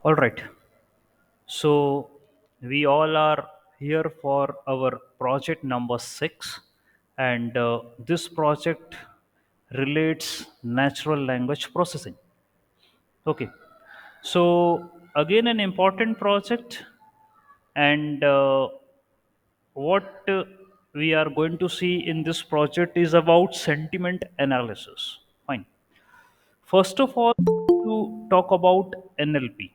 All right. So we all are here for our project number 6, and this project relates natural language processing. Okay. So again, an important project, and what we are going to see in this project is about sentiment analysis. Fine. First of all, to talk about NLP.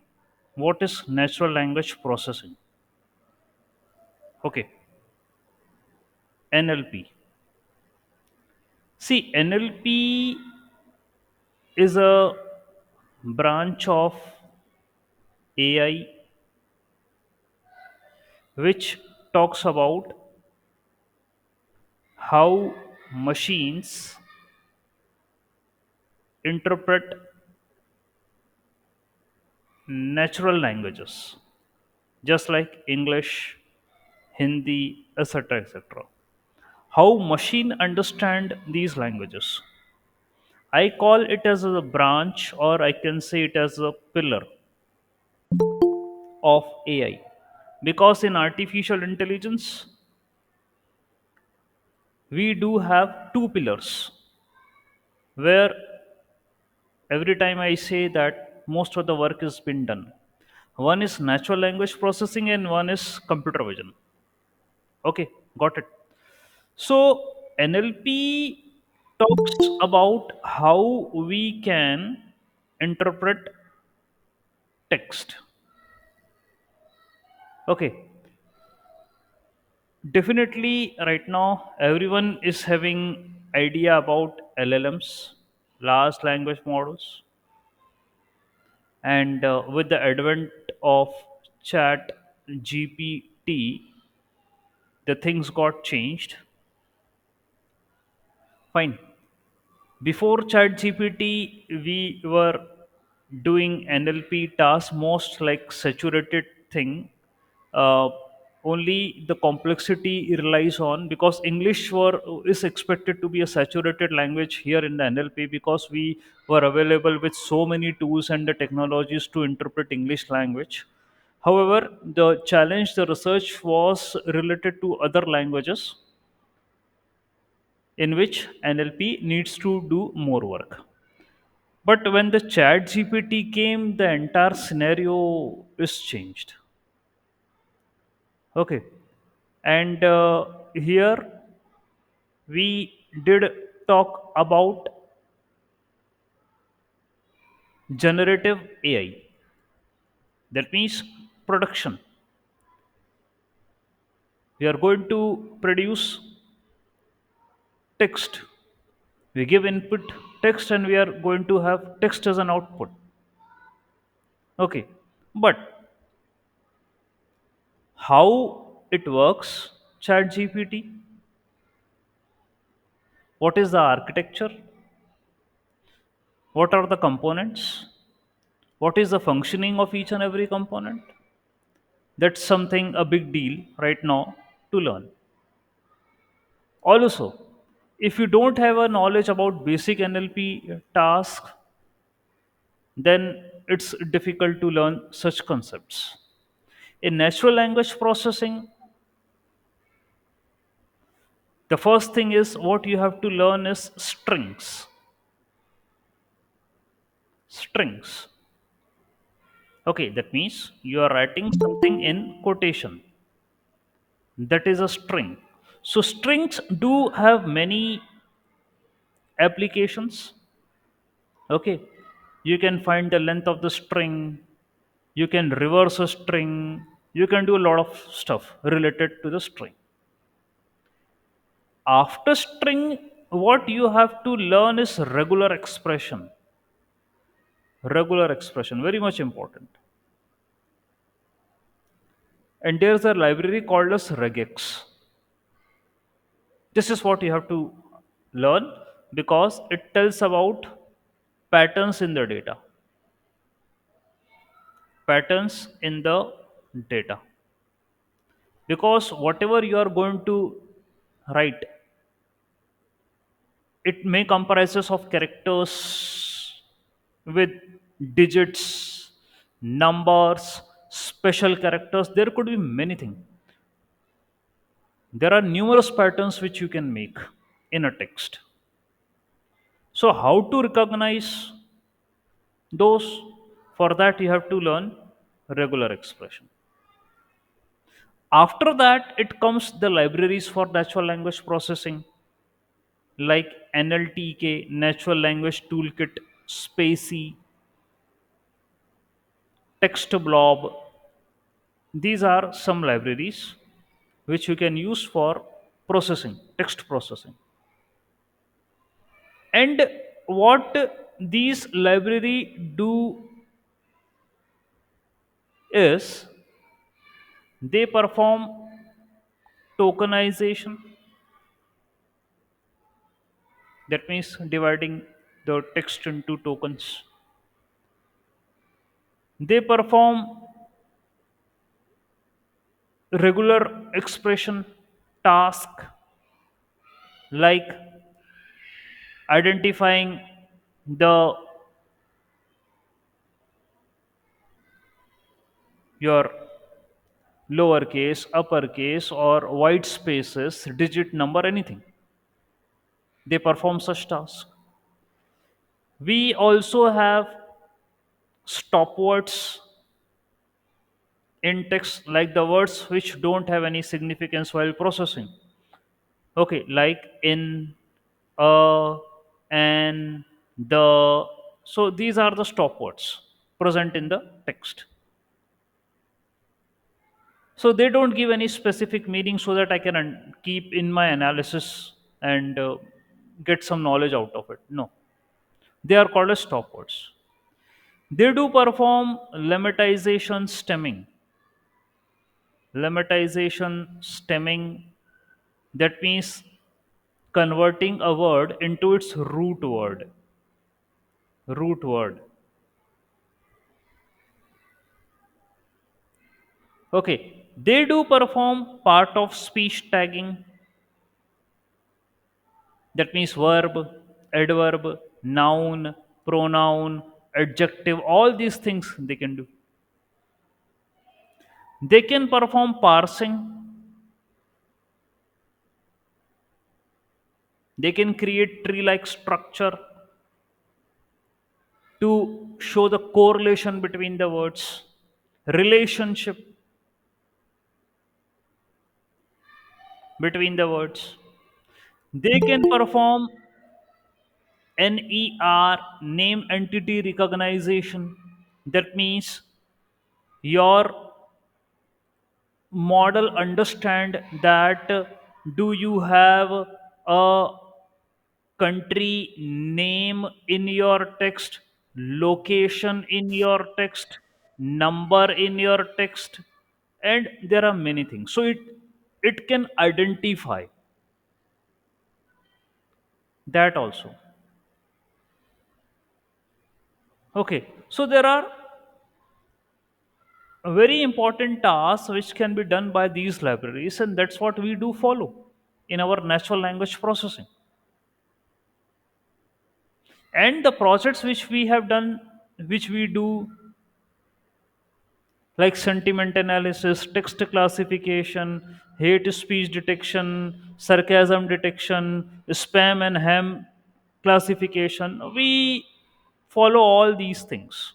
What is natural language processing? Okay, NLP. See, NLP is a branch of AI which talks about how machines interpret natural languages, just like English, Hindi, etc. etc. How machine understand these languages. I call it as a branch, or I can say it as a pillar of AI. Because in artificial intelligence, we do have two pillars where every time I say that most of the work has been done. One is natural language processing and one is computer vision. Okay, got it. So NLP talks about how we can interpret text. Okay, definitely right now everyone is having idea about LLMs, large language models, and with the advent of chat GPT, the things got changed. Fine. Before chat GPT, we were doing NLP tasks most like saturated thing. uh, Only the complexity relies on, because English were is expected to be a saturated language here in the NLP, because we were available with so many tools and the technologies to interpret English language. However, the challenge, the research was related to other languages in which NLP needs to do more work. But when the chat GPT came, the entire scenario is changed. Okay. And here we did talk about generative AI. That means production. We are going to produce text. We give input text and we are going to have text as an output. Okay. But how it works, chat GPT, what is the architecture, what are the components, what is the functioning of each and every component, that's something a big deal right now to learn. Also, if you don't have a knowledge about basic NLP task, then it's difficult to learn such concepts. In natural language processing, the first thing is what you have to learn is strings. Okay, that means you are writing something in quotation. That is a string. So strings do have many applications. Okay, you can find the length of the string, you can reverse a string, you can do a lot of stuff related to the string. After string, what you have to learn is regular expression, very much important. And there's a library called as regex. This is what you have to learn, because it tells about patterns in the data, patterns in the data. Because whatever you are going to write, it may comprises of characters with digits, numbers, special characters. There could be many things. There are numerous patterns which you can make in a text. So, how to recognize those? For that, you have to learn regular expression. After that, it comes the libraries for natural language processing like NLTK, Natural Language Toolkit, Spacey, TextBlob. These are some libraries which you can use for processing, text processing. And what these library do is they perform tokenization, that means dividing the text into tokens. They perform regular expression task like identifying the your lowercase, uppercase, or white spaces, digit number, anything. They perform such tasks. We also have stop words in text, like the words which don't have any significance while processing. Okay, like in, and, the. So these are the stop words present in the text. So they don't give any specific meaning so that I can keep in my analysis and get some knowledge out of it. No, they are called as stop words. They do perform lemmatization stemming. Lemmatization stemming, that means converting a word into its root word. Root word. Okay. They do perform part of speech tagging, that means verb, adverb, noun, pronoun, adjective, all these things they can do. They can perform parsing, they can create tree like structure to show the correlation between the words, relationship between the words. They can perform NER, name entity recognition. That means your model understand that do you have a country name in your text, location in your text, number in your text, and there are many things. So it can identify that also. Okay, so there are very important tasks which can be done by these libraries, and that's what we do follow in our natural language processing. And the projects which we have done, which we do, like sentiment analysis, text classification, hate speech detection, sarcasm detection, spam and ham classification, we follow all these things.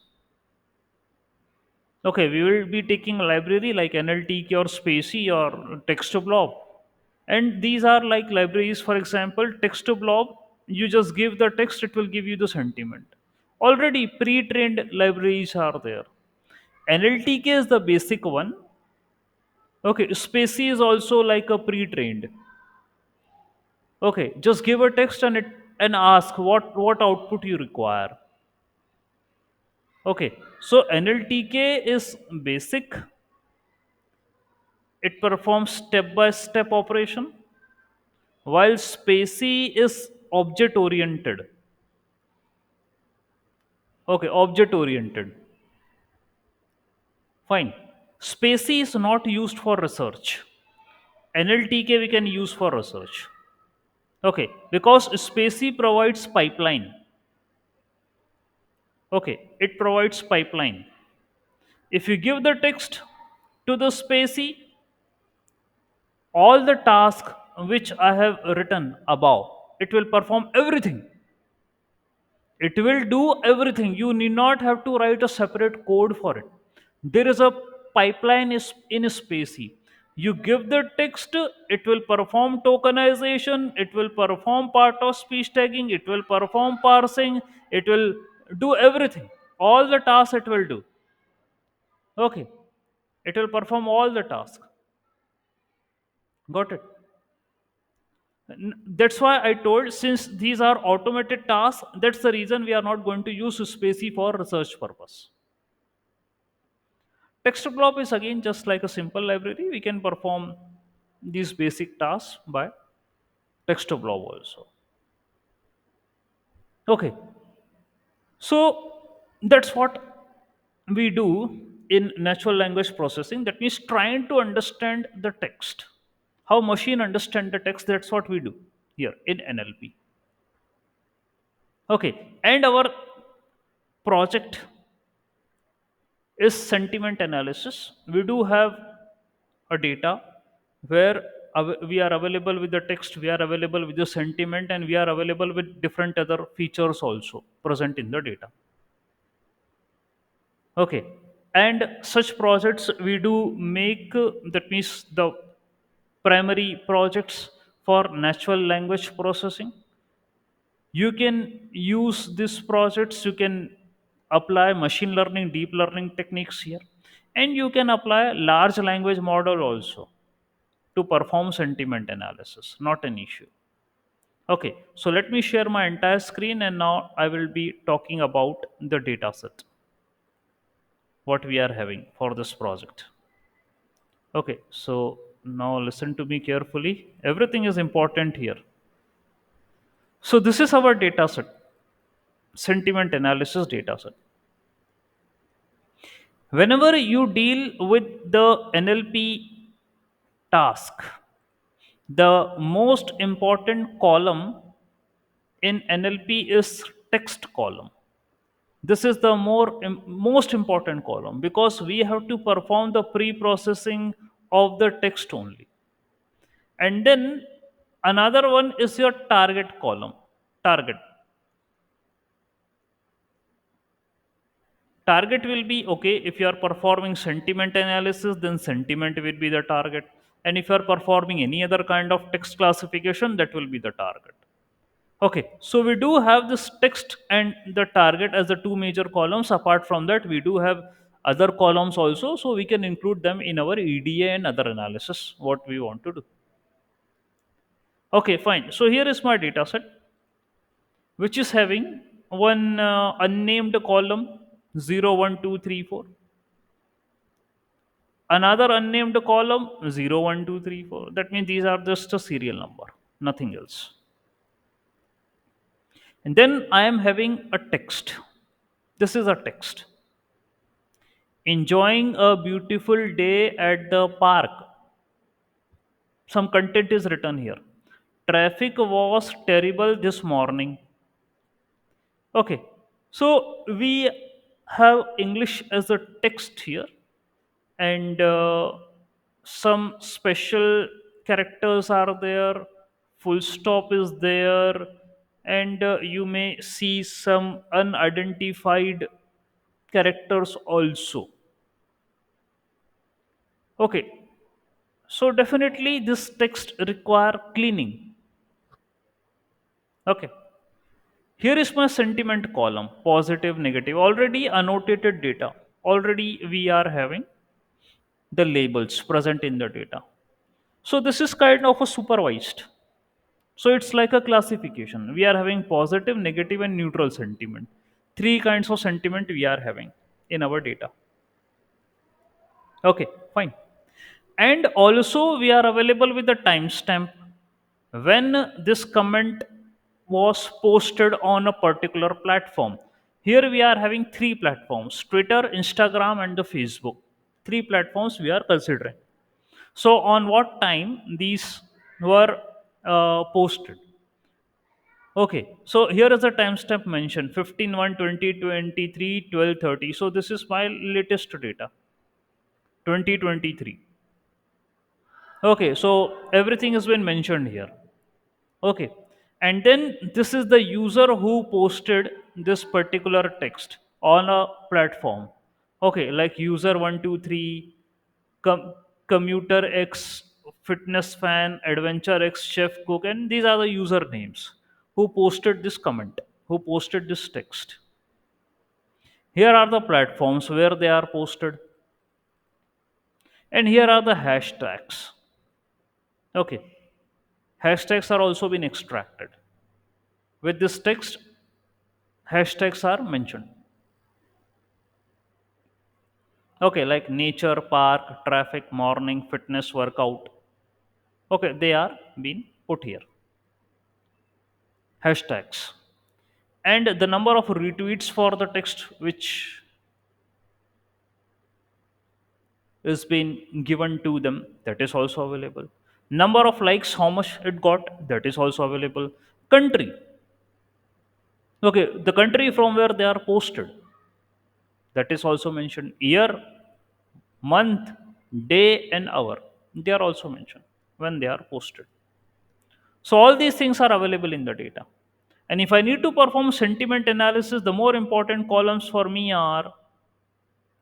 Okay, we will be taking a library like NLTK or Spacey or TextBlob. And these are like libraries, for example, TextBlob, you just give the text, it will give you the sentiment. Already pre trained libraries are there. NLTK is the basic one. Okay, Spacey is also like a pre trained. Okay, just give a text and ask what output you require. Okay, so NLTK is basic, it performs step by step operation, while Spacey is object oriented. Okay, object oriented. Fine. Spacey is not used for research. NLTK we can use for research. Okay, because Spacey provides pipeline. Okay, it provides pipeline. If you give the text to the spacey, all the tasks which I have written above, it will perform everything. It will do everything. You need not have to write a separate code for it. There is a pipeline is in spacey. You give the text, it will perform tokenization, it will perform part of speech tagging, it will perform parsing, it will do everything, all the tasks it will do. Okay, it will perform all the tasks. Got it? That's why I told, since these are automated tasks, that's the reason we are not going to use spacey for research purpose. TextBlob is again just like a simple library. We can perform these basic tasks by TextBlob also. Okay, so that's what we do in natural language processing. That means trying to understand the text, how machine understand the text. That's what we do here in NLP. Okay, and our project is sentiment analysis. We do have a data where we are available with the text, we are available with the sentiment, and we are available with different other features also present in the data. Okay, and such projects we do make, that means the primary projects for natural language processing. You can use these projects, you can apply machine learning, deep learning techniques here, and you can apply large language model also to perform sentiment analysis, not an issue. Okay, so let me share my entire screen, and now I will be talking about the data set what we are having for this project. Okay, so now listen to me carefully, everything is important here. So this is our data set, sentiment analysis data set. Whenever you deal with the NLP task, the most important column in NLP is text column. This is the most important column because we have to perform the pre-processing of the text only. And then another one is your target column. Target. Target will be, okay, if you are performing sentiment analysis, then sentiment will be the target. And if you are performing any other kind of text classification, that will be the target. Okay, so we do have this text and the target as the two major columns. Apart from that, we do have other columns also, so we can include them in our EDA and other analysis, what we want to do. Okay, fine. So here is my data set, which is having one unnamed column 0, 1, 2, 3, 4, another unnamed column 0, 1, 2, 3, 4. That means these are just a serial number, nothing else. And then I am having a text. This is a text. Enjoying a beautiful day at the park. Some content is written here. Traffic was terrible this morning. Okay, so we have English as a text here, and some special characters are there, full stop is there, and you may see some unidentified characters also. Okay, so definitely this text require cleaning. Okay, here is my sentiment column, positive, negative, already annotated data. Already we are having the labels present in the data. So this is kind of a supervised. So it's like a classification. We are having positive, negative, and neutral sentiment. Three kinds of sentiment we are having in our data. Okay, fine. And also we are available with the timestamp when this comment was posted on a particular platform. Here we are having three platforms: Twitter, Instagram, and the Facebook. Three platforms we are considering. So, on what time these were posted? Okay, so here is the timestamp mentioned 15/1/2023 12:30. So this is my latest data 2023. Okay, so everything has been mentioned here. Okay, and then this is the user who posted this particular text on a platform. Okay, like user 123, com- commuter X, fitness fan, adventure X, chef cook, and these are the user names who posted this comment, who posted this text. Here are the platforms where they are posted, and here are the hashtags. Okay, hashtags are also been extracted. With this text, hashtags are mentioned. Okay, like nature, park, traffic, morning, fitness, workout. Okay, they are being put here. Hashtags. And the number of retweets for the text which is being given to them, that is also available. Number of likes, how much it got, that is also available. Country. Okay, the country from where they are posted, that is also mentioned. Year, month, day, and hour. They are also mentioned when they are posted. So all these things are available in the data. And if I need to perform sentiment analysis, the more important columns for me are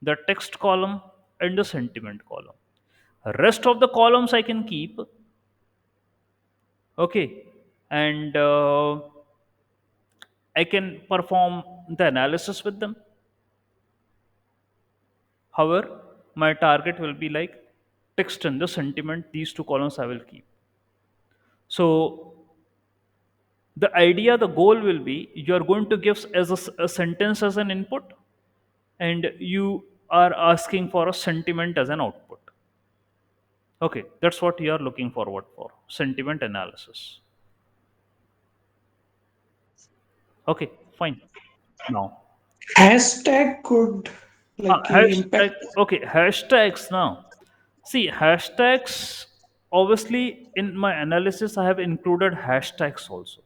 the text column and the sentiment column. Rest of the columns I can keep, okay, and I can perform the analysis with them. However, my target will be like text and the sentiment. These two columns I will keep. So the idea, the goal will be you are going to give as a sentence as an input, and you are asking for a sentiment as an output. Okay, that's what you are looking forward for, sentiment analysis. Okay, fine. Now, Hashtag could like hashtag. impact. Okay, hashtags now. See, hashtags. Obviously, in my analysis, I have included hashtags also.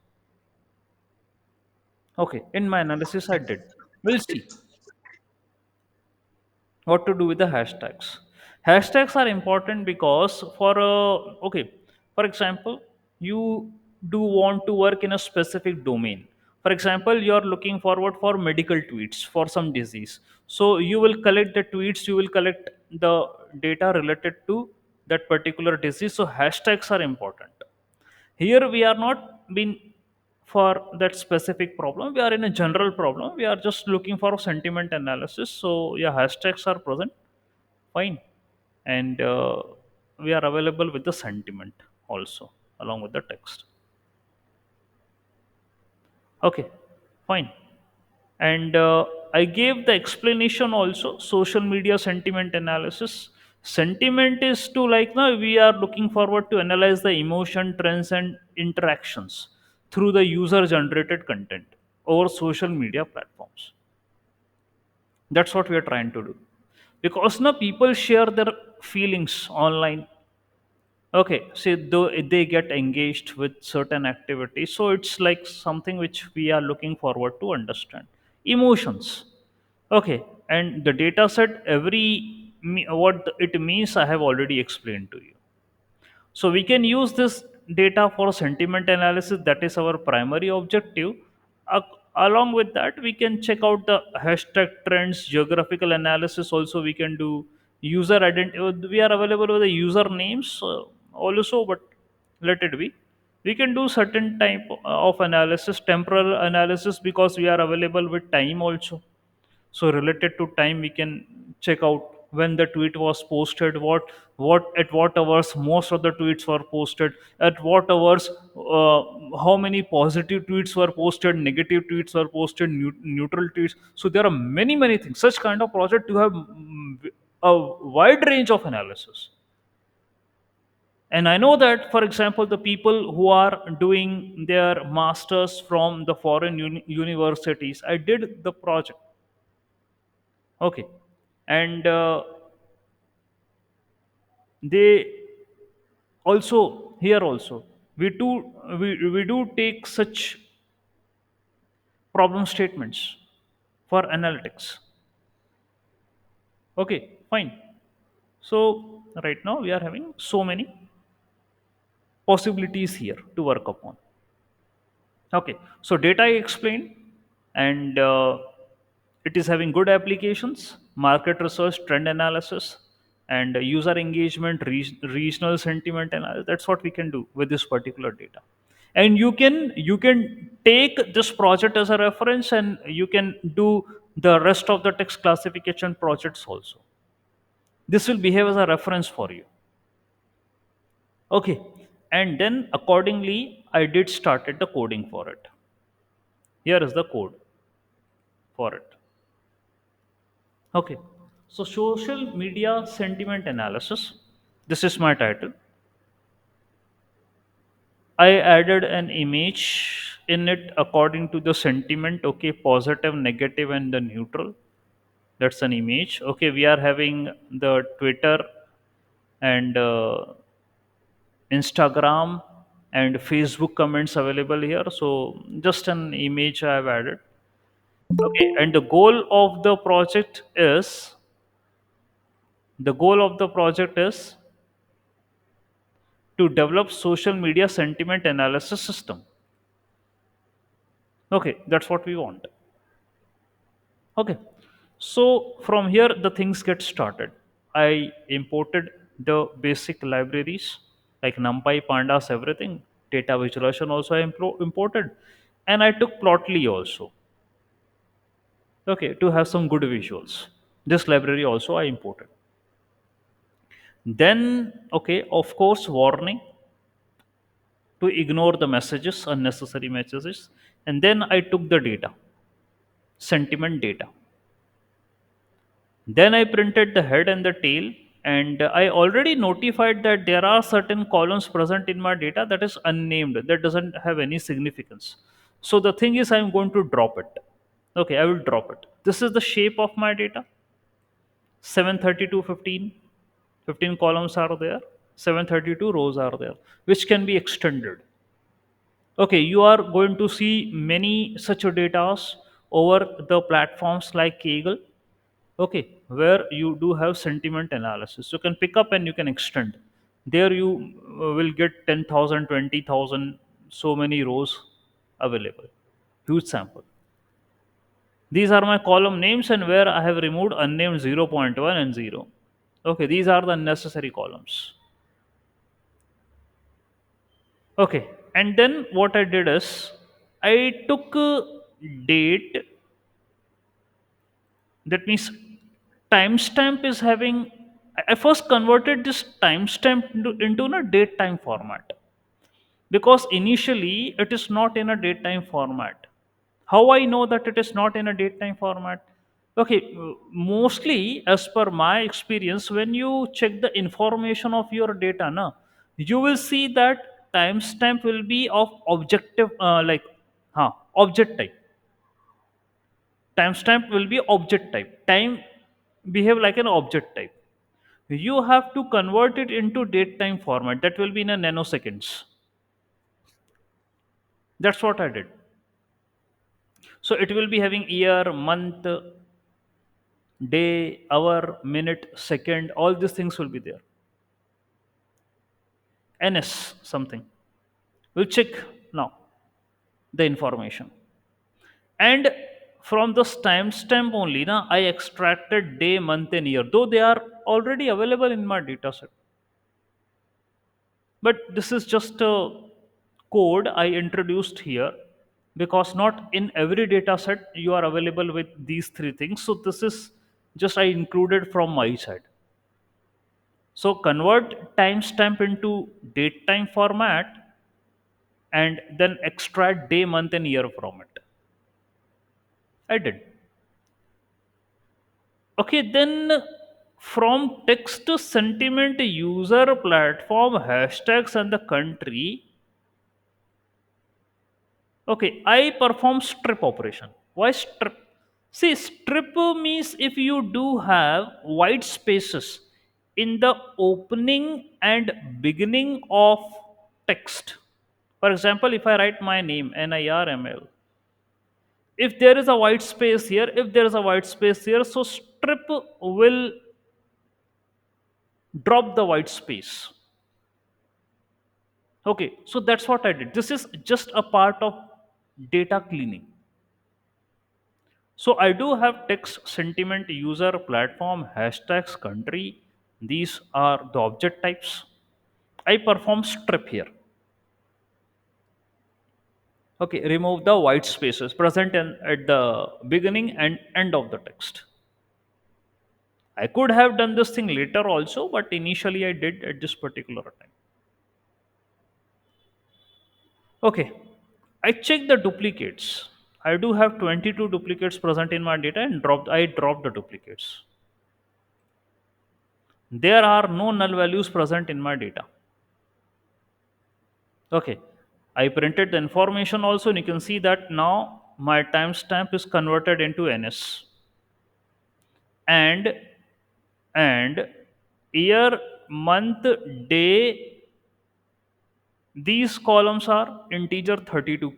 Okay, in my analysis, I did. We'll see what to do with the hashtags. Hashtags are important because for okay, for example, you do want to work in a specific domain. For example, you are looking forward for medical tweets for some disease, so you will collect the tweets, you will collect the data related to that particular disease. So hashtags are important. Here we are not been for that specific problem, we are in a general problem, we are just looking for a sentiment analysis. So yeah, hashtags are present, fine. And we are available with the sentiment also along with the text. Okay, fine. And I gave the explanation also, social media sentiment analysis. Sentiment is to like now we are looking forward to analyze the emotion, trends, and interactions through the user generated content over social media platforms. That's what we are trying to do, because now people share their feelings online. Okay, so though they get engaged with certain activities, so it's like something which we are looking forward to understand. Emotions. Okay, and the data set, what it means, I have already explained to you. So we can use this data for sentiment analysis. That is our primary objective. Along with that, we can check out the hashtag trends, geographical analysis. Also, we can do user identity. We are available with the user names also, but let it be. We can do certain type of analysis, temporal analysis, because we are available with time also. So related to time, we can check out when the tweet was posted, what at what hours most of the tweets were posted, at what hours how many positive tweets were posted, negative tweets were posted, neutral tweets. So there are many things. Such kind of project you have a wide range of analysis. And I know that, for example, the people who are doing their masters from the foreign universities, I did the project. Okay, and they also, here also we do take such problem statements for analytics. Okay, fine. So right now we are having so many possibilities here to work upon. Okay, so data I explained, and it is having good applications, market research, trend analysis, and user engagement, regional sentiment analysis. That's what we can do with this particular data. And you can take this project as a reference, and you can do the rest of the text classification projects also. This will behave as a reference for you. Okay, and then accordingly, I did started the coding for it. Here is the code for it. Okay, so social media sentiment analysis. This is my title. I added an image in it according to the sentiment. Okay, positive, negative, and the neutral. That's an image. Okay, we are having the Twitter and Instagram and Facebook comments available here. So just an image I have added. Okay, and the goal of the project is to develop social media sentiment analysis system. Okay, that's what we want. Okay, so from here the things get started. I imported the basic libraries like NumPy, Pandas, everything. Data visualization also I imported, and I took Plotly also. Okay, to have some good visuals. This library also I imported. Then, okay, of course, warning to ignore the messages, unnecessary messages. And then I took the data, sentiment data. Then I printed the head and the tail, and I already notified that there are certain columns present in my data that is unnamed, that doesn't have any significance. So the thing is, I'm going to drop it. Okay, I will drop it. This is the shape of my data. 732, 15, 15 columns are there. 732 rows are there, which can be extended. Okay, you are going to see many such data over the platforms like Kaggle. Okay, where you do have sentiment analysis. You can pick up and you can extend. There you will get 10,000, 20,000, so many rows available. Huge sample. These are my column names, and where I have removed unnamed 0.1 and 0. Okay, these are the unnecessary columns. Okay, and then what I did is I took date. That means timestamp is having. I first converted this timestamp into a date time format, because initially it is not in a date time format. How I know that it is not in a date time format? Okay, mostly as per my experience, when you check the information of your data, na, you will see that timestamp will be of objective, object type. Timestamp will be object type. Time behave like an object type. You have to convert it into date time format. That will be in a nanoseconds. That's what I did. So it will be having year, month, day, hour, minute, second. All these things will be there. NS something. We'll check now the information. And from this timestamp only, na, I extracted day, month, and year. Though they are already available in my dataset. But this is just a code I introduced here, because not in every data set you are available with these three things. So this is just I included from my side. So convert timestamp into date time format, and then extract day, month, and year from it. I did. Okay, then from text to sentiment, user, platform, hashtags, and the country. Okay, I perform strip operation. Why strip? See, strip means if you do have white spaces in the opening and beginning of text. For example, if I write my name, NIRML, If there is a white space here, if there is a white space here, so strip will drop the white space. Okay, so that's what I did. This is just a part of data cleaning. So I do have text, sentiment, user, platform, hashtags, country. These are the object types. I perform strip here. Okay, remove the white spaces present at the beginning and end of the text. I could have done this thing later also, but initially I did at this particular time. Okay, I check the duplicates. I do have 22 duplicates present in my data and I dropped the duplicates. There are no null values present in my data. Okay, I printed the information also, and you can see that now my timestamp is converted into NS. And and year, month, day, these columns are integer 32.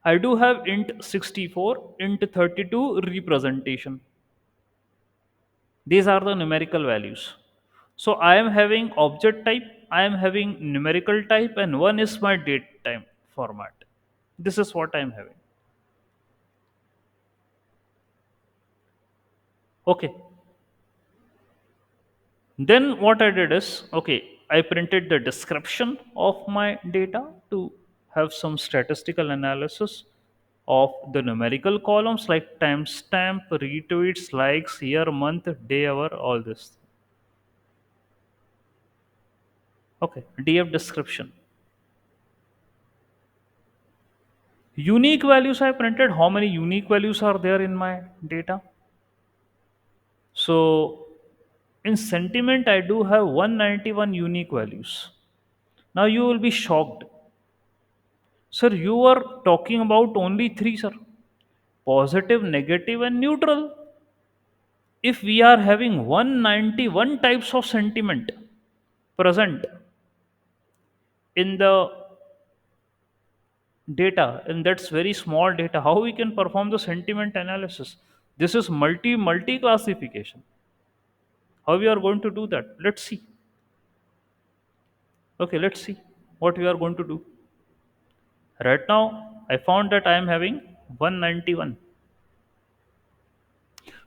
I do have int 64, int 32 representation. These are the numerical values. So I am having object type, I am having numerical type, and one is my date time format. This is what I am having. Okay. Then what I did is, okay, I printed the description of my data to have some statistical analysis of the numerical columns like timestamp, retweets, likes, year, month, day, hour, all this. Okay, DF description. Unique values I printed. How many unique values are there in my data? So in sentiment, I do have 191 unique values. Now you will be shocked. Sir, you are talking about only three, sir: positive, negative, and neutral. If we are having 191 types of sentiment present in the data, and that's very small data, how we can perform the sentiment analysis? This is multi classification. How we are going to do that? Let's see. Okay, let's see what we are going to do. Right now, I found that I am having 191.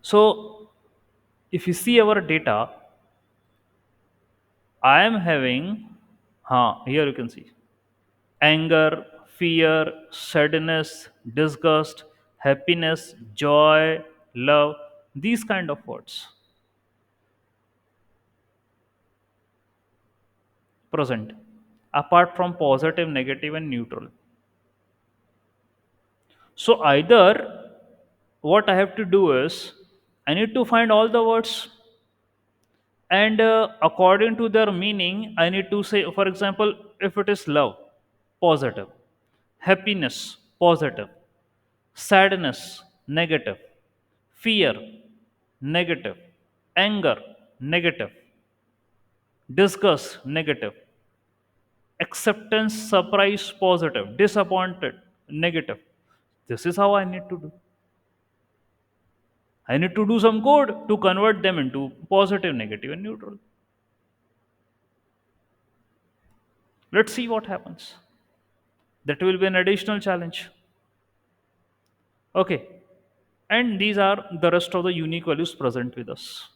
So, if you see our data, I am having, here you can see anger, fear, sadness, disgust, happiness, joy, love, these kind of words present, apart from positive, negative, and neutral. So, either what I have to do is I need to find all the words, and according to their meaning I need to say, for example, if it is love, positive; happiness, positive; sadness, negative; fear, negative; anger, negative; disgust, negative; acceptance, surprise, positive; disappointed, negative. This is how I need to do. I need to do some code to convert them into positive, negative, and neutral. Let's see what happens. That will be an additional challenge. Okay, and these are the rest of the unique values present with us.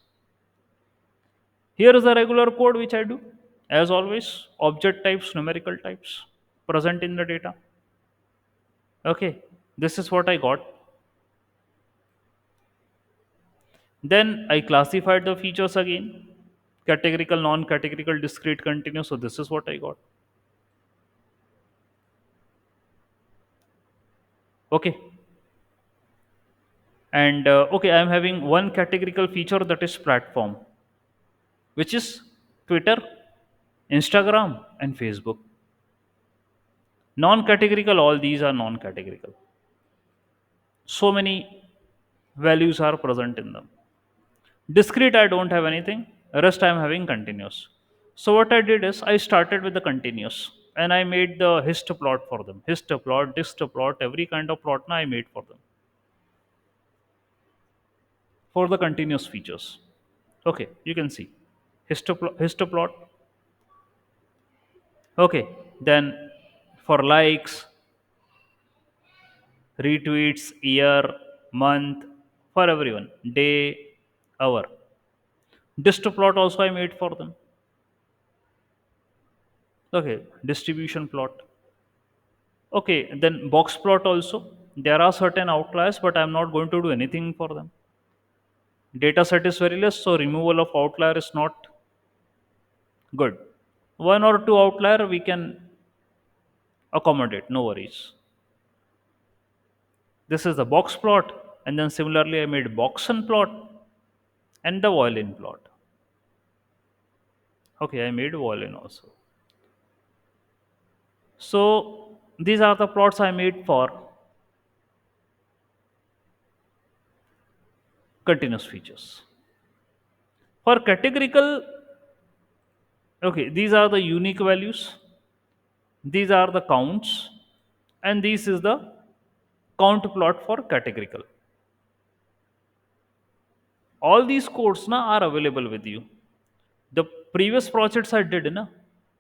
Here is the regular code which I do. As always, object types, numerical types present in the data. Okay, this is what I got. Then I classified the features again: categorical, non categorical, discrete, continuous. So, this is what I got. Okay, and okay, I am having one categorical feature, that is platform, which is Twitter, Instagram, and Facebook. Non categorical, all these are non categorical. So many values are present in them. Discrete, I don't have anything. Rest, I am having continuous. So, what I did is I started with the continuous. and I made the histoplot for them. Histoplot, distoplot, every kind of plot I made for them for the continuous features. Okay, you can see histoplot. Okay, then for likes, retweets, year, month, for everyone, day, hour. Distoplot also I made for them. Okay, distribution plot. Okay, then box plot also. There are certain outliers, but I'm not going to do anything for them. Data set is very less, so removal of outlier is not good. One or two outlier we can accommodate, no worries. This is the box plot, and then similarly I made boxen plot and the violin plot. Okay, I made violin also. So these are the plots I made for continuous features. For categorical, okay, these are the unique values, these are the counts, and this is the count plot for categorical. All these codes na, are available with you. The previous projects I did, na,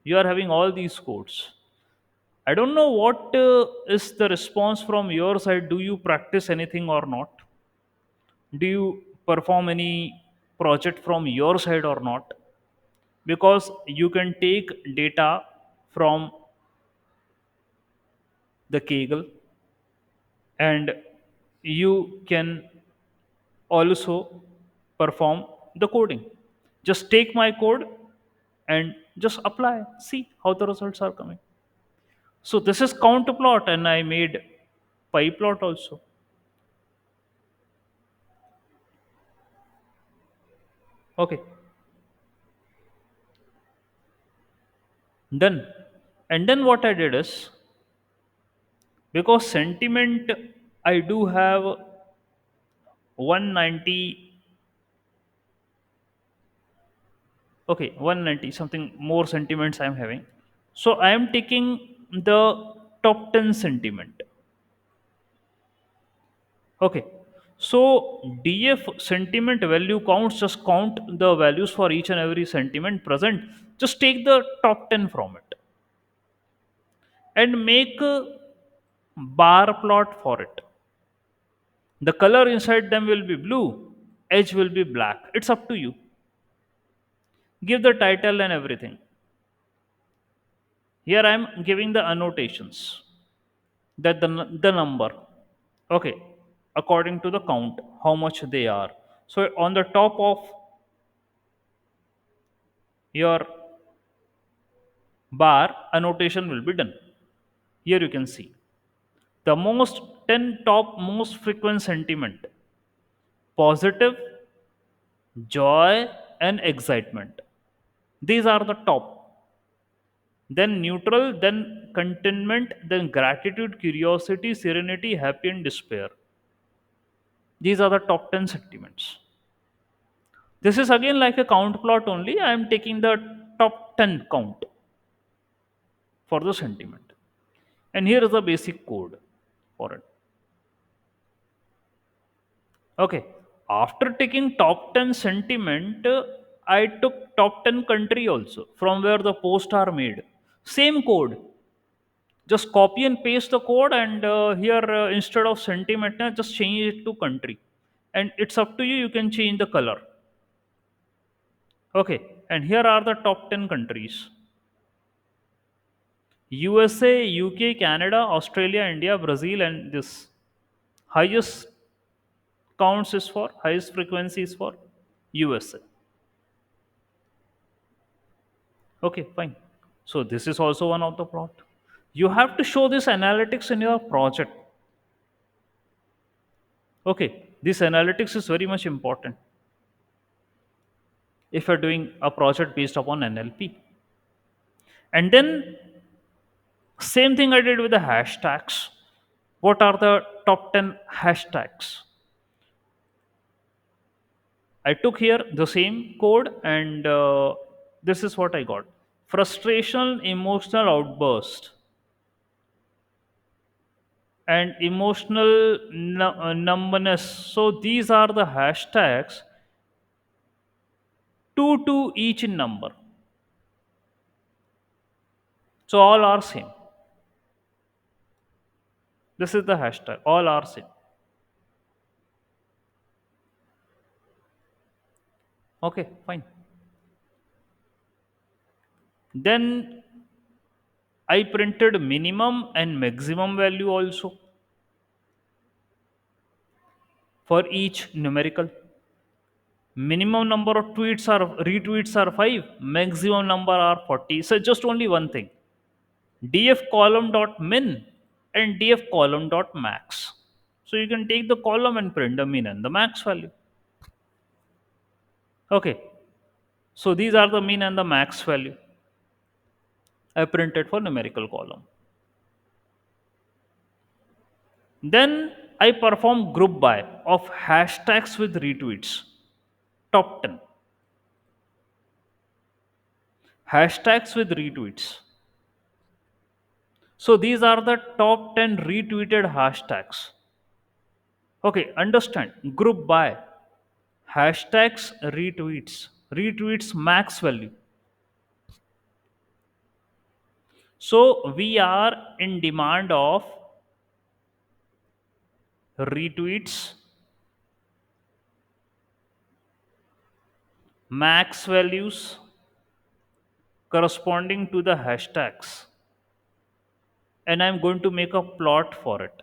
you are having all these codes. I don't know what is the response from your side. Do you practice anything or not? Do you perform any project from your side or not? Because you can take data from the Kaggle, and you can also perform the coding. Just take my code and just apply. See how the results are coming. So this is count plot, and I made pie plot also. Okay, done. And then what I did is, because sentiment, I do have 190. Okay, 190 something more sentiments I'm having. So I am taking the top 10 sentiment. Okay. So DF sentiment value counts, just count the values for each and every sentiment present. Just take the top 10 from it and make a bar plot for it. The color inside them will be blue, edge will be black. It's up to you. Give the title and everything. Here I am giving the annotations, that the number. Okay, according to the count, how much they are. So on the top of your bar, annotation will be done. Here you can see the most 10 top most frequent sentiment: positive, joy, and excitement. These are the top. Then neutral, then contentment, then gratitude, curiosity, serenity, happy, and despair. These are the top 10 sentiments. This is again like a count plot only. I am taking the top 10 count for the sentiment. And here is the basic code for it. Okay. After taking top 10 sentiment, I took top 10 country also from where the posts are made. Same code. Just copy and paste the code, and here instead of sentiment, just change it to country. And it's up to you. You can change the color. Okay. And here are the top 10 countries: USA, UK, Canada, Australia, India, Brazil, and this highest counts is for highest frequency is for USA. Okay, fine. So this is also one of the plot. You have to show this analytics in your project. Okay, this analytics is very much important if you're doing a project based upon NLP. And then same thing I did with the hashtags. What are the top 10 hashtags? I took here the same code, and this is what I got. frustration, emotional outburst, and emotional numbness. So these are the hashtags, two to each in number. So all are same. This is the hashtag. All are same. Okay, fine. Then I printed minimum and maximum value also for each numerical. Minimum number of tweets are retweets are 5, maximum number are 40. So just only one thing. Df column dot min and df column dot max. So you can take the column and print the min and the max value. Okay. So these are the min and the max value I printed for numerical column. Then I perform group by of hashtags with retweets. Top 10. Hashtags with retweets. So these are the top 10 retweeted hashtags. Okay, understand. Group by hashtags retweets. Retweets max value. So we are in demand of retweets max values corresponding to the hashtags, and I'm going to make a plot for it.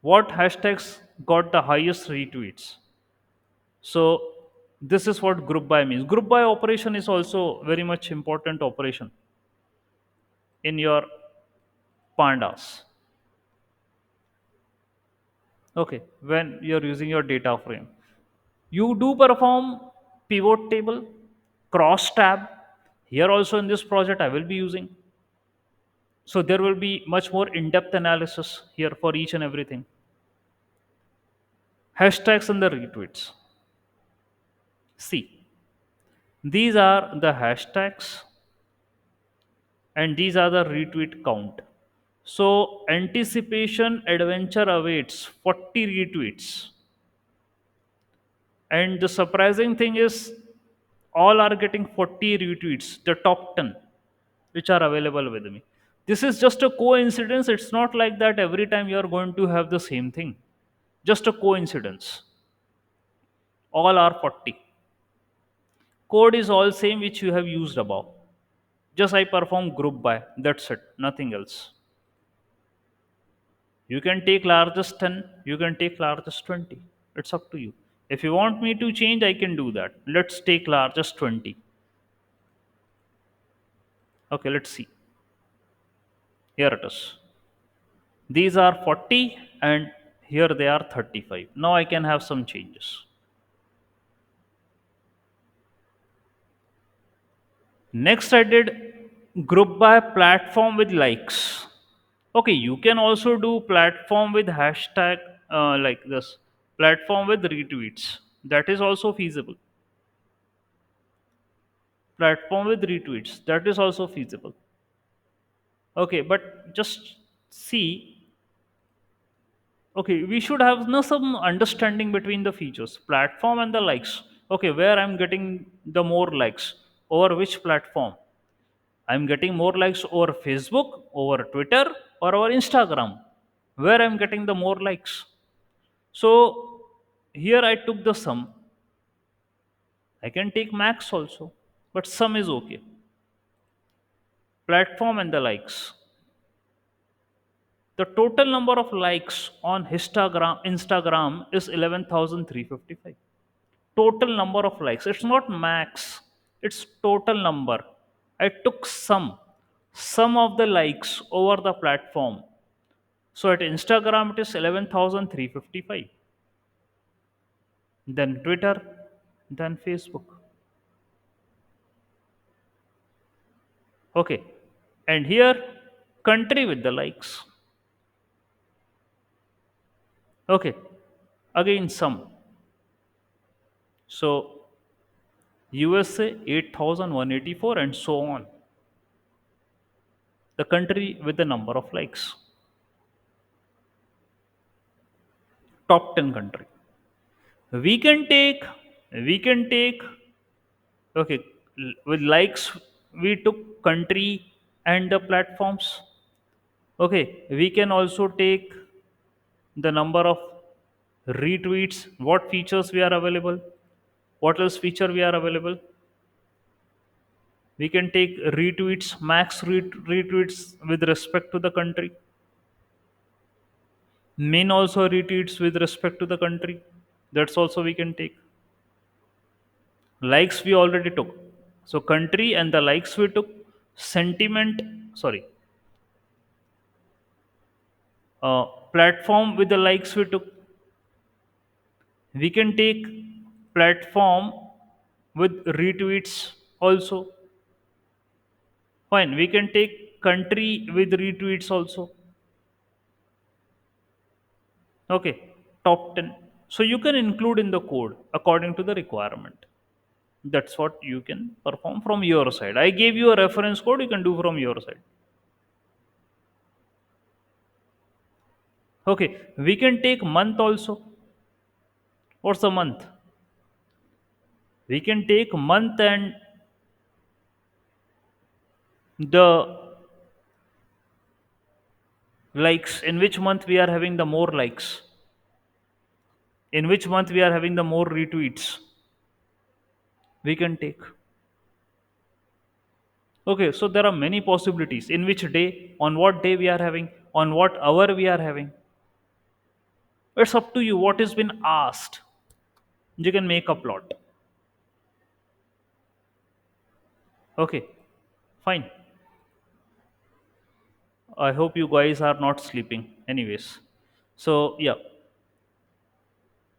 What hashtags got the highest retweets? So this is what group by means. Group by operation is also very much important operation in your pandas. Okay, when you're using your data frame, you do perform pivot table, cross tab. Here also in this project I will be using. So there will be much more in-depth analysis here for each and everything. Hashtags and the retweets. See, these are the hashtags and these are the retweet count. So anticipation adventure awaits 40 retweets. And the surprising thing is all are getting 40 retweets, the top 10 which are available with me. This is just a coincidence. It's not like that every time you are going to have the same thing. Just a coincidence. All are 40. Code is all same which you have used above. Just I perform group by. That's it. Nothing else. You can take largest 10, you can take largest 20. It's up to you. If you want me to change, I can do that. Let's take largest 20. Okay, let's see. Here it is. These are 40 and here they are 35. Now I can have some changes. Next, I did group by platform with likes. Okay, you can also do platform with hashtag like this, platform with retweets. That is also feasible. Platform with retweets. That is also feasible. Okay, but just see. Okay, we should have no some understanding between the features, platform and the likes. Okay, where I'm getting the more likes over which platform? I'm getting more likes over Facebook, over Twitter, or over Instagram. Where I'm getting the more likes. So here I took the sum. I can take max also, but sum is okay. Platform and the likes. The total number of likes on Instagram is 11,355. Total number of likes. It's not max. It's total number. I took sum of the likes over the platform. So at Instagram it is 11,355. Then Twitter, then Facebook. Okay. And here country with the likes. Okay. Again sum. So USA 8,184, and so on. The country with the number of likes. Top 10 country. We can take, we can take, okay, with likes, we took country and the platforms. Okay, we can also take the number of retweets, what features we are available, what else feature we are available. We can take retweets, max retweets with respect to the country, min also retweets with respect to the country. That's also we can take. Likes we already took. So country and the likes we took. Sentiment, sorry, platform with the likes we took. We can take platform with retweets also. Fine. We can take country with retweets also. Okay. Top 10. So you can include in the code according to the requirement. That's what you can perform from your side. I gave you a reference code, you can do from your side. Okay. We can take month also. What's a month? We can take month and the likes, in which month we are having the more likes, in which month we are having the more retweets, we can take. Okay, so there are many possibilities. In which day, on what day we are having, on what hour we are having. It's up to you what has been asked. You can make a plot. Okay, fine. I hope you guys are not sleeping. Anyways, so yeah,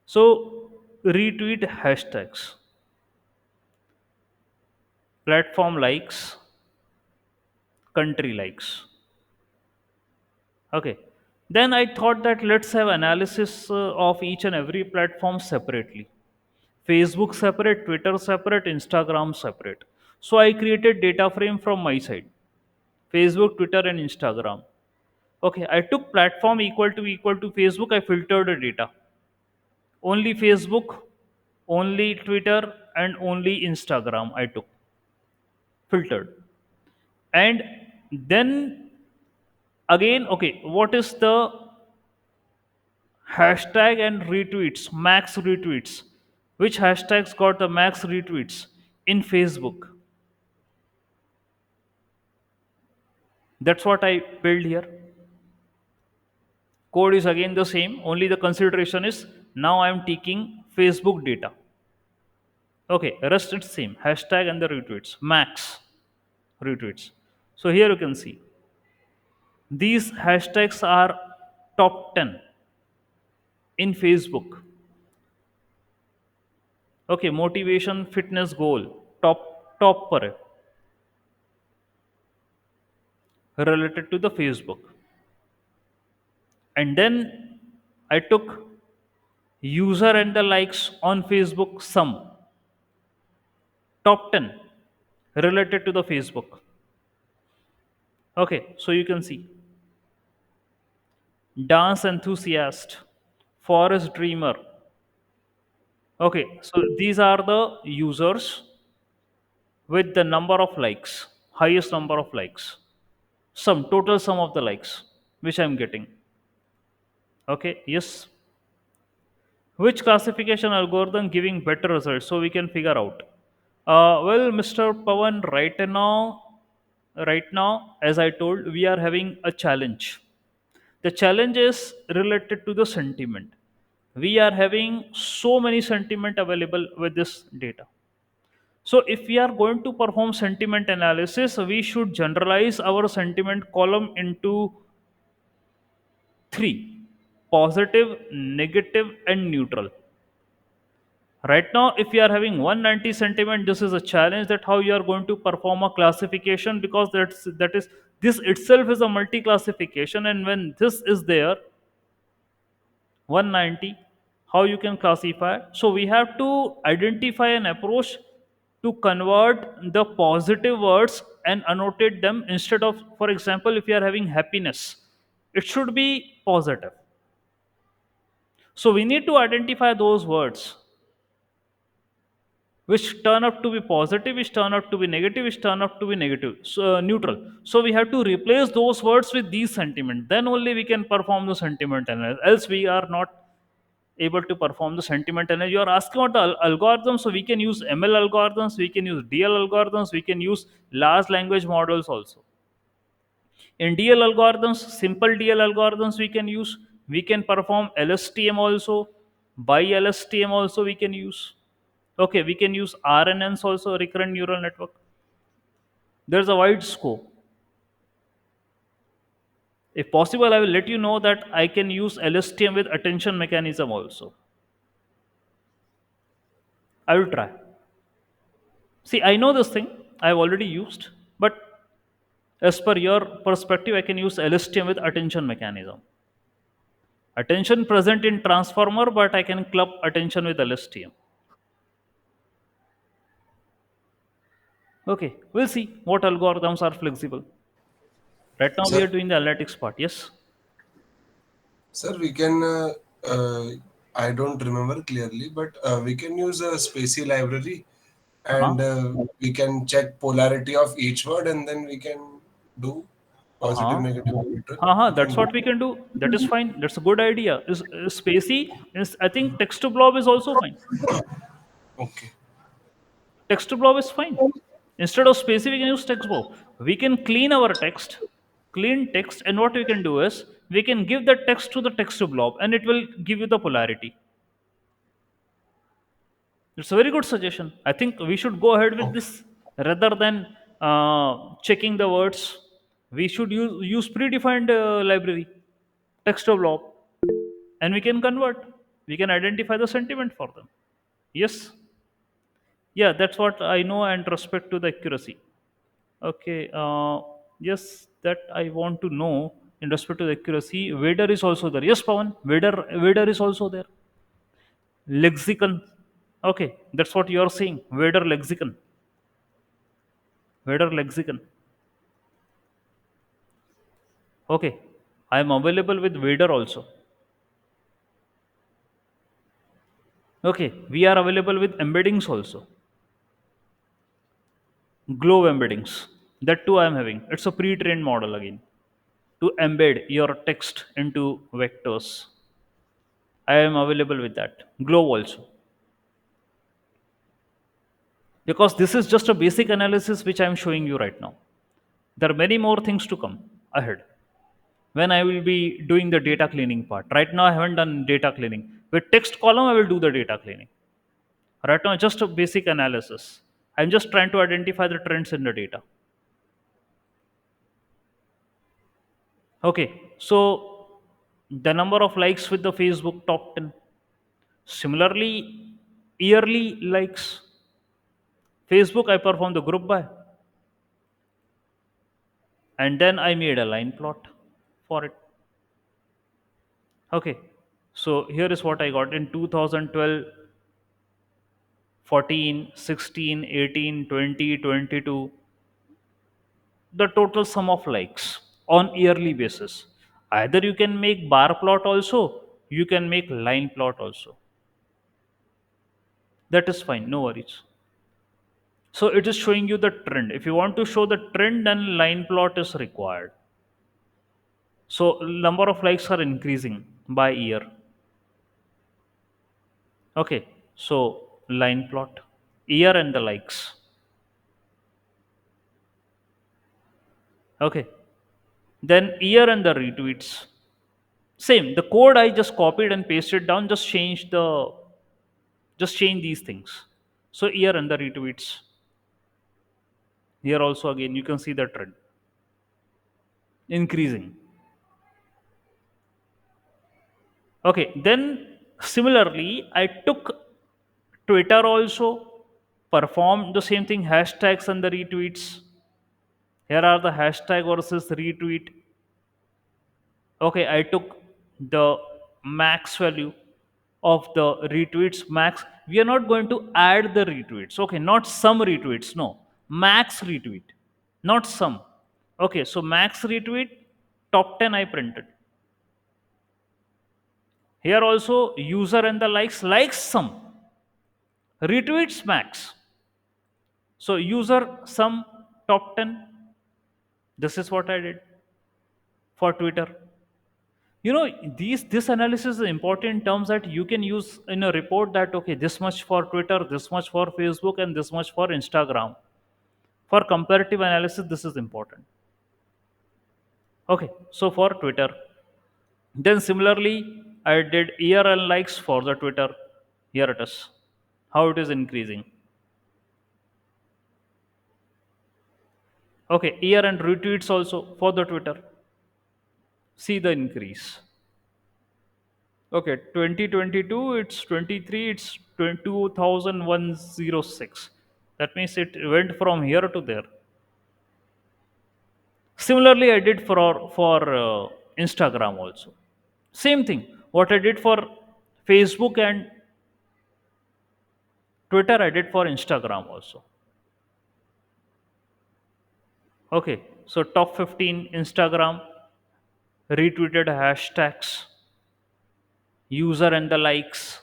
so retweet hashtags, platform likes, country likes. Okay. Then I thought that let's have analysis of each and every platform separately. Facebook separate, Twitter separate, Instagram separate. So I created data frame from my side. Facebook, Twitter, and Instagram. Okay, I took platform equal to Facebook. I filtered the data. Only Facebook, only Twitter, and only Instagram I took filtered. And then again, okay, what is the hashtag and retweets, max retweets? Which hashtags got the max retweets in Facebook? That's what I build here. Code is again the same, only the consideration is now I am taking Facebook data. Okay, rest it's same. Hashtag and the retweets, max retweets. So here you can see these hashtags are top 10 in Facebook. Okay, motivation, fitness goal, top per related to the Facebook. And then I took user and the likes on Facebook sum, top 10 related to the Facebook. Okay, so you can see dance enthusiast, forest dreamer. Okay, so these are the users with the number of likes, highest number of likes, sum, total sum of the likes, which I'm getting. Okay, yes. Which classification algorithm giving better results? So we can figure out. Well, Mr. Pawan, right now, as I told, we are having a challenge. The challenge is related to the sentiment. We are having so many sentiment available with this data. So if we are going to perform sentiment analysis, we should generalize our sentiment column into three: positive, negative, and neutral. Right now, if you are having 190 sentiment, this is a challenge that how you are going to perform a classification, because that is this itself is a multi classification, and when this is there 190, how you can classify. So we have to identify an approach to convert the positive words and annotate them instead of, for example, if you are having happiness, it should be positive. So we need to identify those words which turn out to be positive, which turn out to be negative, which turn out to be negative, so neutral. So we have to replace those words with these sentiments. Then only we can perform the sentiment analysis. Else we are not able to perform the sentiment analysis. You are asking about the algorithms, so we can use ML algorithms, we can use DL algorithms, we can use large language models also. In DL algorithms, simple DL algorithms we can use. We can perform LSTM also, by LSTM also we can use. Okay, we can use RNNs also, recurrent neural network. There's a wide scope. If possible, I will let you know that I can use LSTM with attention mechanism also. I will try. See, I know this thing, I've already used, but as per your perspective, I can use LSTM with attention mechanism. Attention present in transformer, but I can club attention with LSTM. Okay, we'll see what algorithms are flexible. Right now, we are Sir, doing the analytics part. Yes. sir, we can. I don't remember clearly, but we can use a Spacey library, Uh-huh. and we can check polarity of each word, and then we can do positive, Uh-huh. negative, neutral. Uh-huh. We can That's do. what we can do. That is fine. That's a good idea. Is spacey is, I think text to blob is also fine. Okay. Text to blob is fine. Instead of spacey, we can use text blob. We can clean our text, clean text, and what we can do is we can give the text to the text to blob, and it will give you the polarity. It's a very good suggestion. I think we should go ahead with Okay. this rather than checking the words. We should use predefined library, text to blob, and we can convert. We can identify the sentiment for them. Yes, yeah, that's what I know and respect to the accuracy. Okay, yes, that I want to know in respect to the accuracy. Vader is also there. Yes, Pawan, Vader is also there. Lexicon. Okay, that's what you are saying. Vader lexicon. Vader lexicon. Okay, I am available with Vader also. Okay, we are available with embeddings also. Glow embeddings. That too I am having. It's a pre-trained model again to embed your text into vectors. I am available with that. Glow also. Because this is just a basic analysis which I am showing you right now. There are many more things to come ahead when I will be doing the data cleaning part. Right now, I haven't done data cleaning. With text column, I will do the data cleaning. Right now, just a basic analysis. I'm just trying to identify the trends in the data. Okay, so the number of likes with the Facebook top 10. Similarly, yearly likes. Facebook, I performed the group by, and then I made a line plot for it. Okay, so here is what I got in 2012, 14, 16, 18, 20, 22. The total sum of likes on yearly basis. Either you can make bar plot also, you can make line plot also. That is fine, no worries. So it is showing you the trend. If you want to show the trend, then line plot is required. So number of likes are increasing by year. Okay, so line plot, year and the likes. Okay, then year and the retweets. Same. The code I just copied and pasted down. Just change these things. So year and the retweets. Here also again you can see the trend increasing. Okay, then similarly, I took Twitter also, performed the same thing, hashtags and the retweets. Here are the hashtag versus retweet. Okay, I took the max value of the retweets max. We are not going to add the retweets, okay, not some retweets, no, max retweet, not some. Okay, so max retweet, top 10 I printed. Here also user and the likes some, retweets max. So user some, top 10. This is what I did for Twitter. You know, this analysis is important in terms that you can use in a report that okay, this much for Twitter, this much for Facebook, and this much for Instagram. For comparative analysis, this is important. Okay, so for Twitter, then similarly, I did year and likes for the Twitter. Here it is, how it is increasing. Okay, year and retweets also for the Twitter. See the increase. Okay, 2022, it's 23, it's 2006. That means it went from here to there. Similarly, I did for Instagram also. Same thing. What I did for Facebook and Twitter, I did for Instagram also. Okay, so top 15 Instagram retweeted hashtags, user and the likes.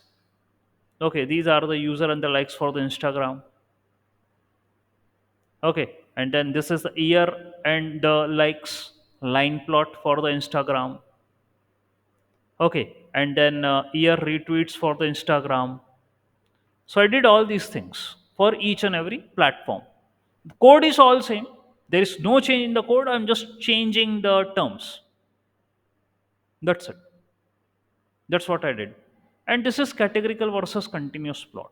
Okay, these are the user and the likes for the Instagram. Okay, and then this is the year and the likes line plot for the Instagram. Okay, and then year retweets for the Instagram. So I did all these things for each and every platform. The code is all same. There is no change in the code. I'm just changing the terms. That's it. That's what I did. And this is categorical versus continuous plot.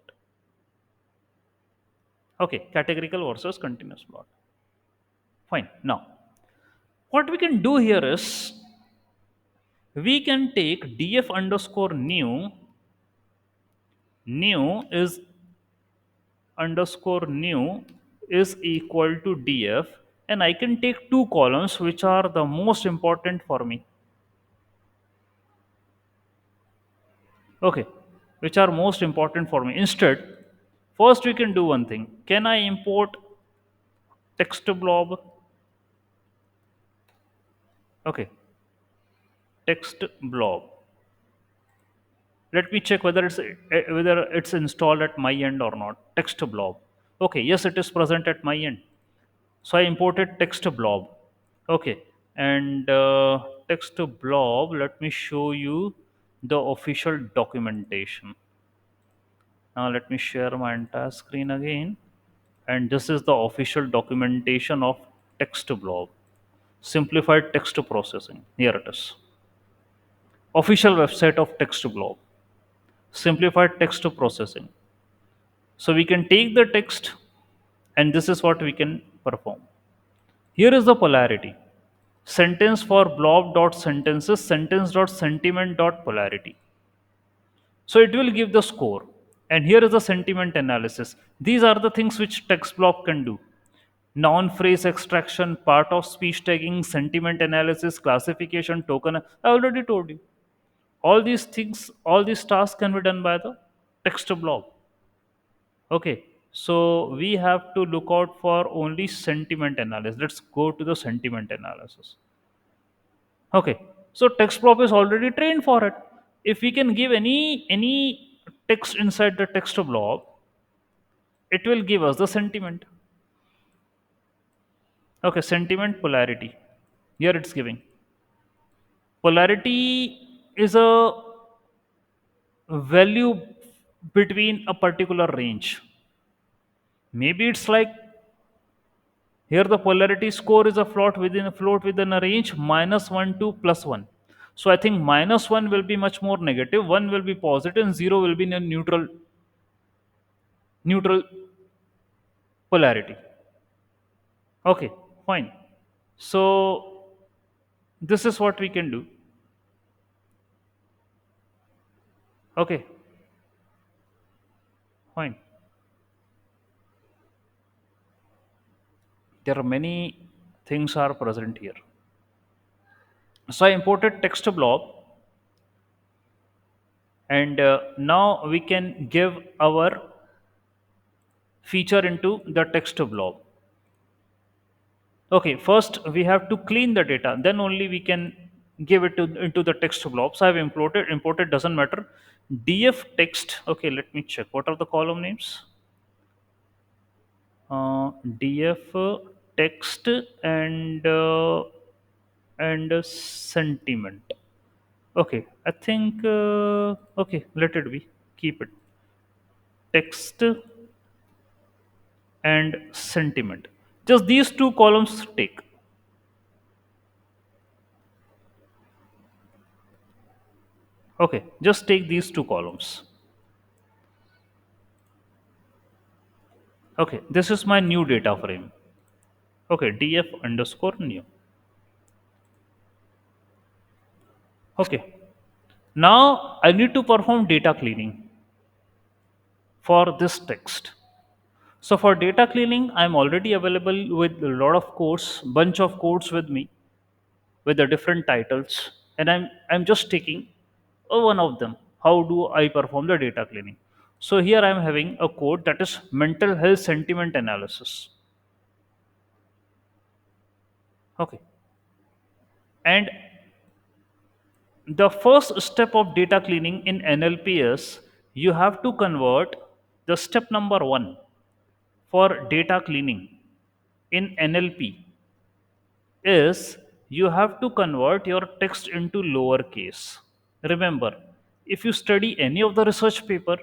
Okay, categorical versus continuous plot. Fine. Now, what we can do here is we can take df underscore new is underscore new is equal to df, and I can take two columns which are the most important for me. Okay, which are most important for me. Instead, first we can do one thing. Can I import text blob? Okay, text blob. Let me check whether it's installed at my end or not. Text blob. Okay, yes, it is present at my end. So I imported text blob. Okay, and text blob. Let me show you the official documentation. Now let me share my entire screen again, and this is the official documentation of text blob. Simplified text processing. Here it is. Official website of text blob. Simplified text processing. So we can take the text, and this is what we can perform. Here is the polarity. Sentence for blob dot sentences, sentence dot sentiment dot polarity. So it will give the score. And here is the sentiment analysis. These are the things which text block can do. Noun phrase extraction, part of speech tagging, sentiment analysis, classification, token. I already told you. All these things, all these tasks can be done by the text blob. Okay. So we have to look out for only sentiment analysis. Let's go to the sentiment analysis. Okay. So text blob is already trained for it. If we can give any text inside the text blob, it will give us the sentiment. Okay, sentiment polarity. Here it's giving. Polarity is a value between a particular range. Maybe it's like here the polarity score is a float within a range -1 to +1. So I think -1 will be much more negative, 1 will be positive, and 0 will be in a neutral polarity. Okay, fine. So this is what we can do. Okay, fine. There are many things are present here. So I imported text blob, And now we can give our feature into the text blob. Okay, first we have to clean the data, then only we can give it into the text blob. So I've imported, doesn't matter. Df text. Okay, let me check what are the column names. Df text and sentiment. Okay, I think okay, let it be. Keep it. Text and sentiment. Just these two columns take. Okay, just take these two columns. Okay, this is my new data frame. Okay, df underscore new. Okay, now I need to perform data cleaning for this text. So for data cleaning, I'm already available with a lot of codes, bunch of codes with me with the different titles, and I'm just taking one of them. How do I perform the data cleaning? So here I'm having a code that is mental health sentiment analysis. Okay, and the first step of data cleaning in NLP is you have to convert the step number one for data cleaning in NLP is you have to convert your text into lowercase. Remember, if you study any of the research paper,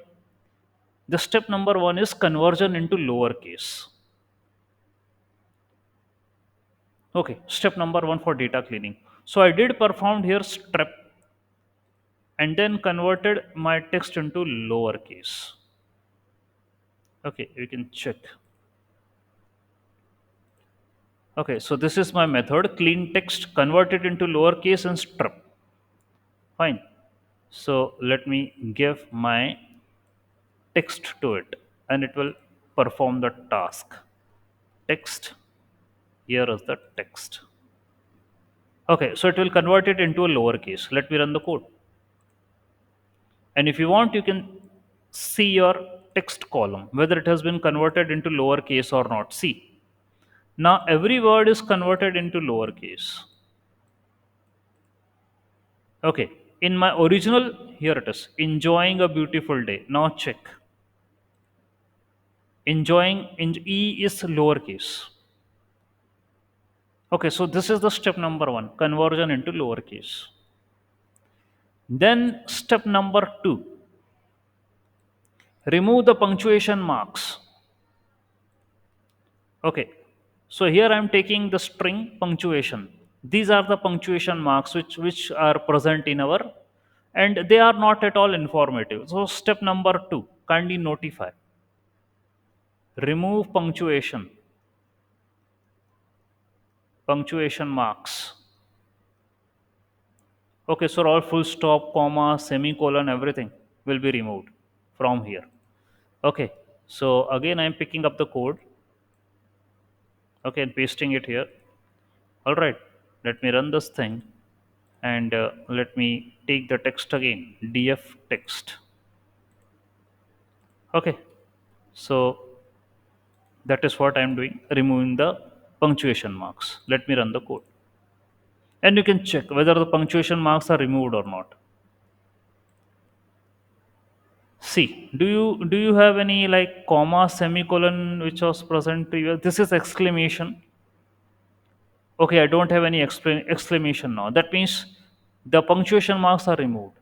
the step number one is conversion into lowercase. Okay, step number one for data cleaning. So I did performed here strep and then converted my text into lowercase. Okay, you can check. Okay, so this is my method clean text, convert it into lowercase and strip. Fine. So let me give my text to it and it will perform the task. Text, here is the text. Okay, so it will convert it into a lowercase. Let me run the code. And if you want, you can see your text column, whether it has been converted into lowercase or not. See, now every word is converted into lowercase. Okay, in my original, here it is enjoying a beautiful day. Now check. Enjoying in E is lowercase. Okay, so this is the step number one conversion into lowercase. Then step number two, remove the punctuation marks. Okay, so here I am taking the string punctuation. These are the punctuation marks which are present in our, and they are not at all informative. So step number two, kindly notify. Remove punctuation marks. Okay, so all full stop, comma, semicolon, everything will be removed from here. Okay, so again I'm picking up the code. Okay, and pasting it here. All right, let me run this thing and let me take the text again. Df text. Okay, so that is what I'm doing, removing the punctuation marks. Let me run the code. And you can check whether the punctuation marks are removed or not. See, do you have any like comma, semicolon which was present to you? This is exclamation. Okay, I don't have any exclamation now. That means the punctuation marks are removed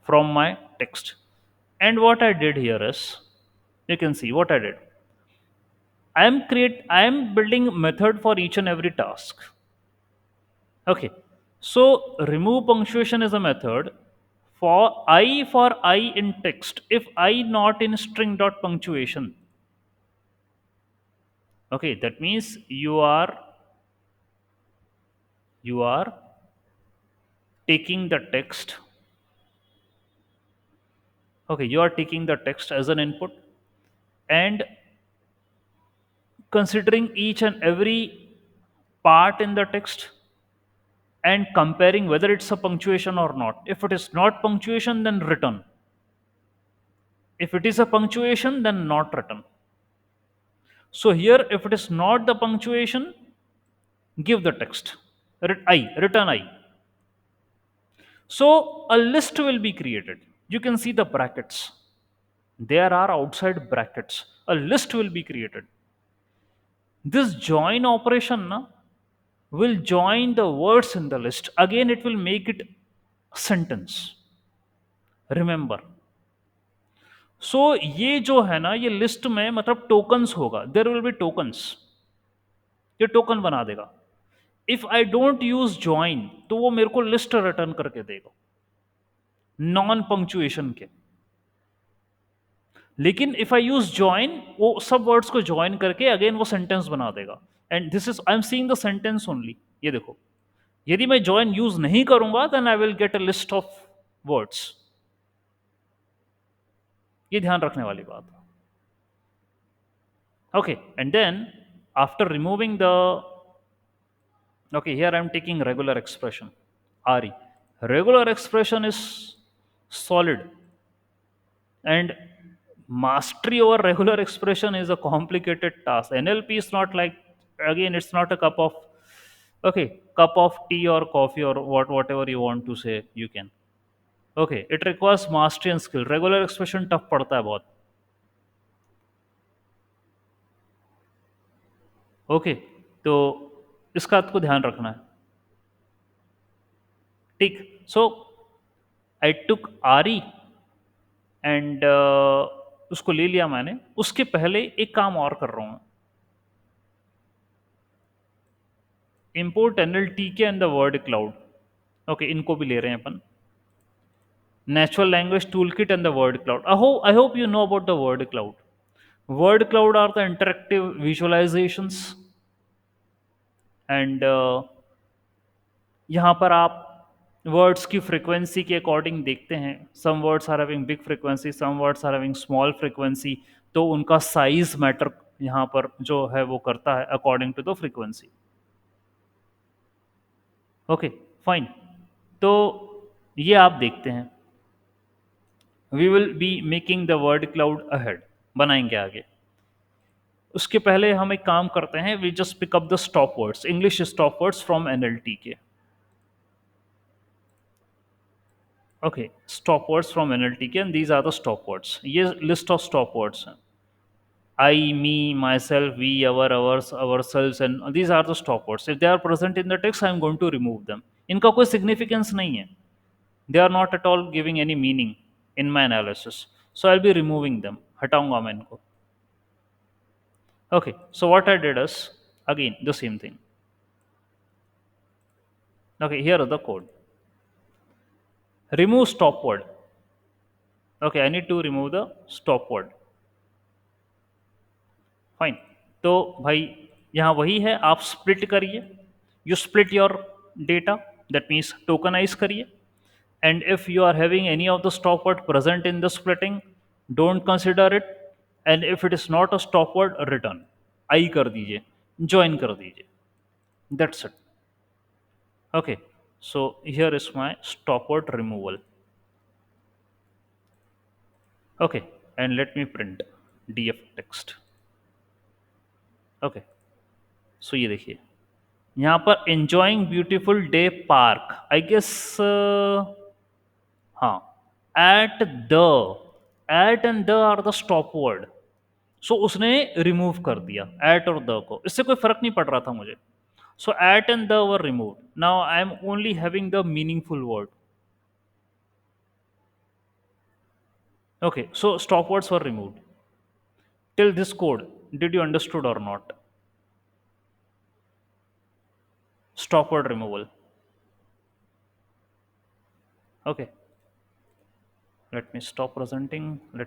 from my text. And what I did here is, you can see what I did. I am building method for each and every task. Okay. So remove punctuation is a method for I in text. If I not in string dot punctuation. Okay, that means you are taking the text. Okay, you are taking the text as an input and considering each and every part in the text and comparing whether it's a punctuation or not. If it is not punctuation, then return. If it is a punctuation, then not written. So here, if it is not the punctuation, give the text. Return I. So a list will be created. You can see the brackets. There are outside brackets. A list will be created. This join operation na, will join the words in the list. Again, it will make it sentence. Remember. सो ये जो है ना, ये list में मतलब tokens होगा, there will be tokens, ये token बना देगा. If I don't use join तो वो मेरे को लिस्ट रिटर्न करके देगा नॉन पंक्चुएशन के. लेकिन इफ आई यूज ज्वाइन, वो सब वर्ड्स को ज्वाइन करके अगेन वो सेंटेंस बना देगा. And this is I am seeing the sentence only. ये देखो, यदि मैं ज्वाइन यूज नहीं करूंगा then I will get a list of words. ये ध्यान रखने वाली बात है. Okay, and then after removing the, okay, here I am taking regular expression, RE. Regular expression is solid, and mastery over regular expression is a complicated task. NLP is not like, again, it's not a cup of, okay, cup of tea or coffee or whatever you want to say, you can. Okay, it requires mastery and skill. Regular expression tough पड़ता है बहुत. Okay, तो इसका आपको ध्यान रखना है. ठीक. सो आई टुक आरी एंड उसको ले लिया मैंने. उसके पहले एक काम और कर रहा हूं. इंपोर्ट एनएलटी के and the word cloud. Okay, इनको भी ले रहे हैं अपन. Natural language toolkit and the word cloud. I hope you know about the word cloud. Word cloud are the interactive visualizations, and यहाँ पर आप वर्ड्स की फ्रीक्वेंसी के अकॉर्डिंग देखते हैं. Some words are having big frequency, some words are having small frequency. तो उनका size matter यहाँ पर जो है वो करता है according to the frequency. Okay, fine. तो ये आप देखते हैं. We will be making the word cloud ahead, बनाएंगे आगे. उसके पहले हम एक काम करते हैं. We just pick up the stop words, English stop words from NLTK. Okay, stop words from NLTK, and these are the stop words. ये list of stop words हैं. I, me, myself, we, our, ours, ourselves, and these are the stop words. If they are present in the text, I am going to remove them. इनका कोई significance नहीं है. They are not at all giving any meaning in my analysis. So I'll be removing them. हटाऊंगा मैं इनको. Okay, so what I did is, again, the same thing. Okay, here is the code. Remove stop word. Okay, I need to remove the stop word. Fine. तो भाई यहाँ वही है, आप split करिए. You split your data, that means tokenize करिए. And if you are having any of the stop word present in the splitting, don't consider it. And if it is not a stop word, return आई कर दीजिए, join कर दीजिए. That's it. Okay, so here is my stop word removal. Okay, and let me print DF text. Okay, सो ये देखिए यहाँ पर enjoying beautiful day park, I guess. हाँ, at the, at and the are the stop word. So उसने remove कर दिया eight और द को. इससे कोई फर्क नहीं पड़ रहा था मुझे. So at and the were remove. Now I am only having the meaningful word. Okay, so stop words were removed. Till this code, did you understood or not? Stop word removal. Okay, let me stop presenting. Let